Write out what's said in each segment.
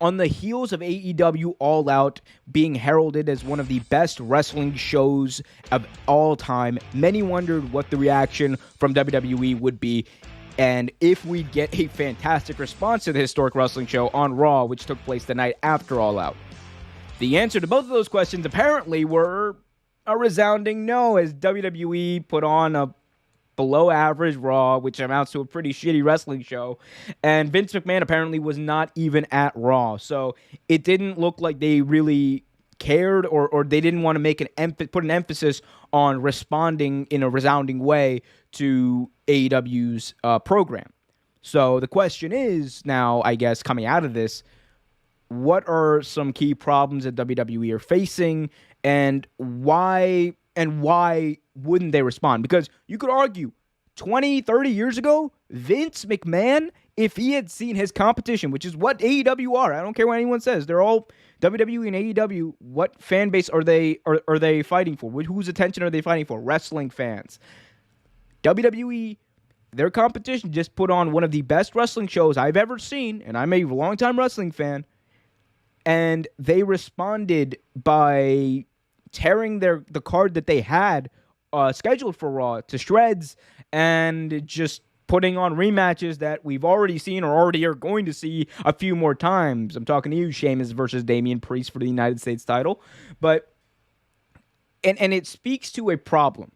On the heels of AEW All Out being heralded as one of the best wrestling shows of all time, many wondered what the reaction from WWE would be and if we'd get a fantastic response to the historic wrestling show on Raw, which took place the night after All Out. The answer to both of those questions apparently were a resounding no, as WWE put on a below average Raw, which amounts to a pretty shitty wrestling show, and Vince McMahon apparently was not even at Raw. So it didn't look like they really cared, or they didn't want to put an emphasis on responding in a resounding way to AEW's program. So the question is now, I guess, coming out of this, what are some key problems that WWE are facing, and why wouldn't they respond? Because you could argue 20, 30 years ago, Vince McMahon, if he had seen his competition, which is what AEW are, I don't care what anyone says, they're all WWE and AEW. What fan base are they fighting for? Whose attention are they fighting for? Wrestling fans. WWE, their competition, just put on one of the best wrestling shows I've ever seen, and I'm a longtime wrestling fan, and they responded by tearing the card that they had scheduled for Raw to shreds and just putting on rematches that we've already seen or already are going to see a few more times. I'm talking to you, Sheamus versus Damian Priest for the United States title. But and it speaks to a problem.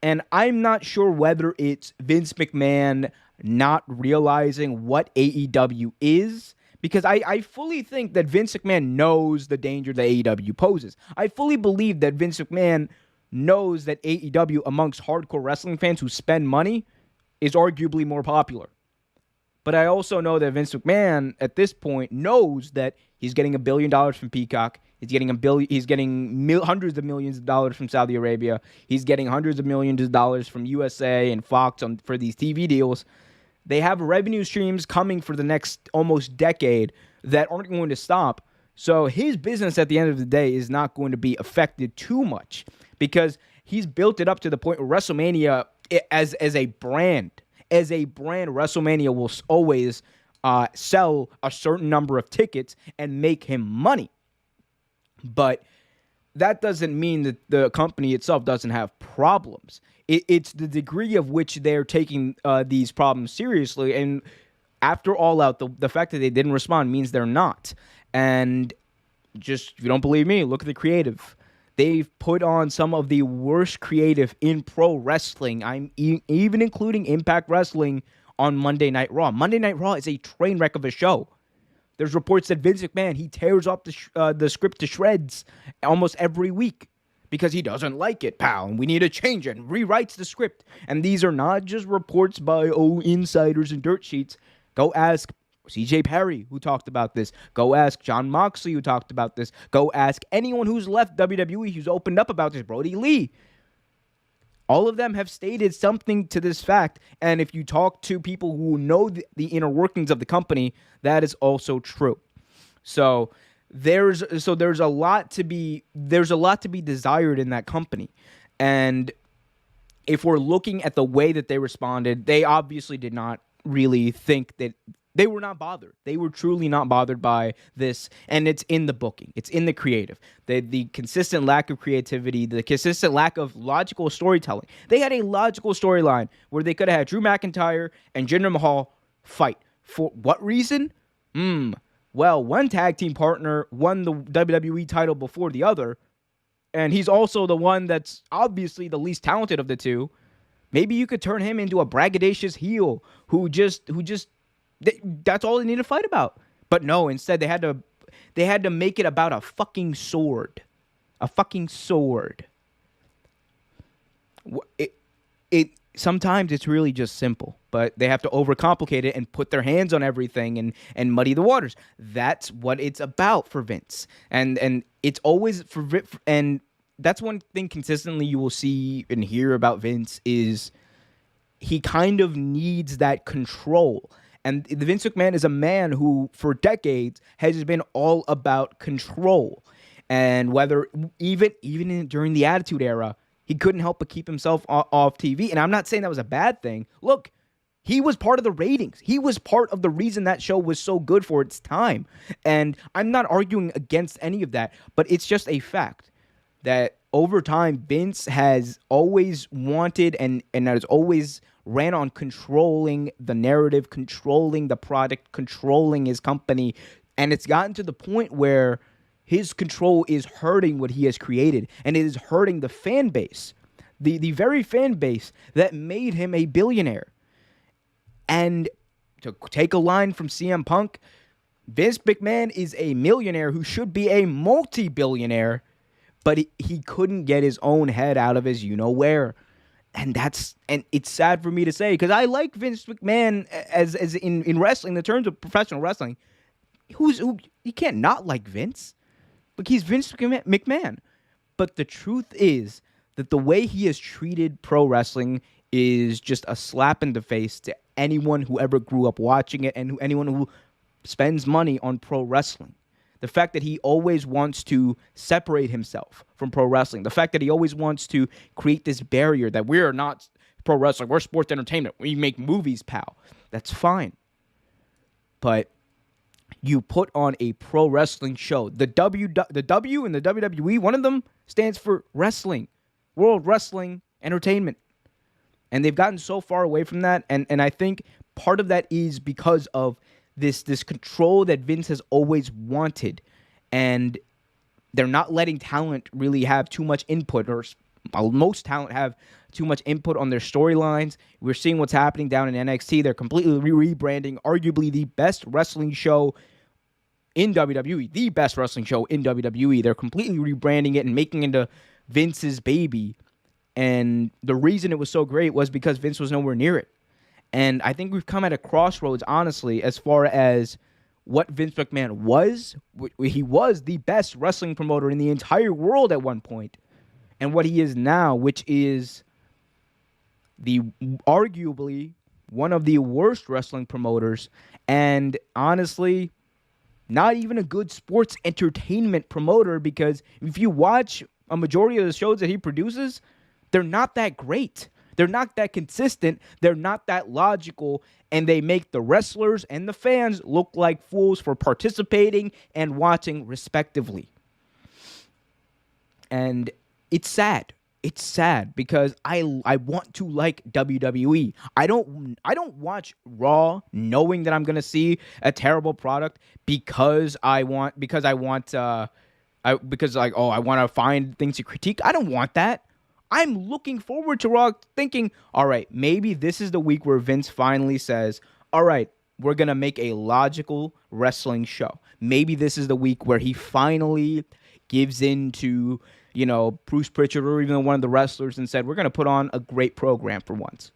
And I'm not sure whether it's Vince McMahon not realizing what AEW is, because I fully think that Vince McMahon knows the danger that AEW poses. I fully believe that Vince McMahon knows that AEW, amongst hardcore wrestling fans who spend money, is arguably more popular. But I also know that Vince McMahon, at this point, knows that he's getting $1 billion from Peacock. He's getting hundreds of millions of dollars from Saudi Arabia. He's getting hundreds of millions of dollars from USA and Fox for these TV deals. They have revenue streams coming for the next almost decade that aren't going to stop. So his business at the end of the day is not going to be affected too much because he's built it up to the point where WrestleMania, as a brand, WrestleMania will always sell a certain number of tickets and make him money. But that doesn't mean that the company itself doesn't have problems. It's the degree of which they're taking these problems seriously. And after All Out, the fact that they didn't respond means they're not. And just, if you don't believe me, look at the creative. They've put on some of the worst creative in pro wrestling. I'm even including Impact Wrestling on Monday Night Raw. Monday Night Raw is a train wreck of a show. There's reports that Vince McMahon, he tears up the script to shreds almost every week because he doesn't like it, pal, and we need to change it, and rewrites the script. And these are not just reports by, insiders and dirt sheets. Go ask CJ Perry, who talked about this. Go ask John Moxley, who talked about this. Go ask anyone who's left WWE who's opened up about this. Brody Lee. All of them have stated something to this fact, and if you talk to people who know the inner workings of the company, that is also true. So there's a lot to be desired in that company, and if we're looking at the way that they responded, they obviously did not really think that. They were not bothered. They were truly not bothered by this, and it's in the booking. It's in the creative. The consistent lack of creativity, the consistent lack of logical storytelling. They had a logical storyline where they could have had Drew McIntyre and Jinder Mahal fight. For what reason? Well, one tag team partner won the WWE title before the other, and he's also the one that's obviously the least talented of the two. Maybe you could turn him into a braggadocious heel who just that's all they need to fight about. But no, instead they had to make it about a fucking sword. A fucking sword. Sometimes it's really just simple, but they have to overcomplicate it and put their hands on everything and muddy the waters. That's what it's about for Vince. And it's always and that's one thing consistently you will see and hear about Vince is he kind of needs that control. And Vince McMahon is a man who, for decades, has been all about control. And whether even during the Attitude Era, he couldn't help but keep himself off TV. And I'm not saying that was a bad thing. Look, He was part of the ratings. He was part of the reason that show was so good for its time. And I'm not arguing against any of that, but it's just a fact that over time, Vince has always wanted and has always ran on controlling the narrative, controlling the product, controlling his company. And it's gotten to the point where his control is hurting what he has created, and it is hurting the fan base, the very fan base that made him a billionaire. And to take a line from CM Punk, Vince McMahon is a millionaire who should be a multi-billionaire, but he couldn't get his own head out of his you-know-where. And it's sad for me to say, because I like Vince McMahon as in wrestling, in terms of professional wrestling. You can't not like Vince. But he's Vince McMahon. But the truth is that the way he has treated pro wrestling is just a slap in the face to anyone who ever grew up watching it and anyone who spends money on pro wrestling. The fact that he always wants to separate himself from pro wrestling. The fact that he always wants to create this barrier that we're not pro wrestling, we're sports entertainment. We make movies, pal. That's fine. But you put on a pro wrestling show. The W in the WWE, one of them stands for wrestling, World Wrestling Entertainment. And they've gotten so far away from that. And I think part of that is because of this control that Vince has always wanted. And they're not letting talent really have too much input, or most talent have too much input on their storylines. We're seeing what's happening down in NXT. They're completely rebranding arguably the best wrestling show in WWE, the best wrestling show in WWE. They're completely rebranding it and making it into Vince's baby. And the reason it was so great was because Vince was nowhere near it. And I think we've come at a crossroads, honestly, as far as what Vince McMahon was. He was the best wrestling promoter in the entire world at one point. And what he is now, which is arguably one of the worst wrestling promoters. And honestly, not even a good sports entertainment promoter, because if you watch a majority of the shows that he produces, they're not that great. They're not that consistent. They're not that logical. And they make the wrestlers and the fans look like fools for participating and watching respectively. And it's sad. It's sad because I want to like WWE. I don't watch Raw knowing that I'm gonna see a terrible product because I want to find things to critique. I don't want that. I'm looking forward to Raw thinking, all right, maybe this is the week where Vince finally says, all right, we're going to make a logical wrestling show. Maybe this is the week where he finally gives in to, Bruce Pritchard or even one of the wrestlers and said, we're going to put on a great program for once.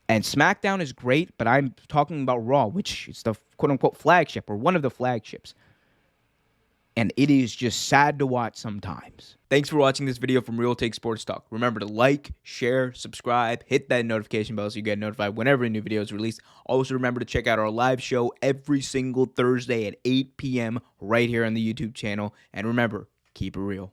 And SmackDown is great, but I'm talking about Raw, which is the quote-unquote flagship or one of the flagships. And it is just sad to watch sometimes. Thanks for watching this video from Real Take Sports Talk. Remember to like, share, subscribe, hit that notification bell so you get notified whenever a new video is released. Also remember to check out our live show every single Thursday at 8 p.m. right here on the YouTube channel. And remember, keep it real.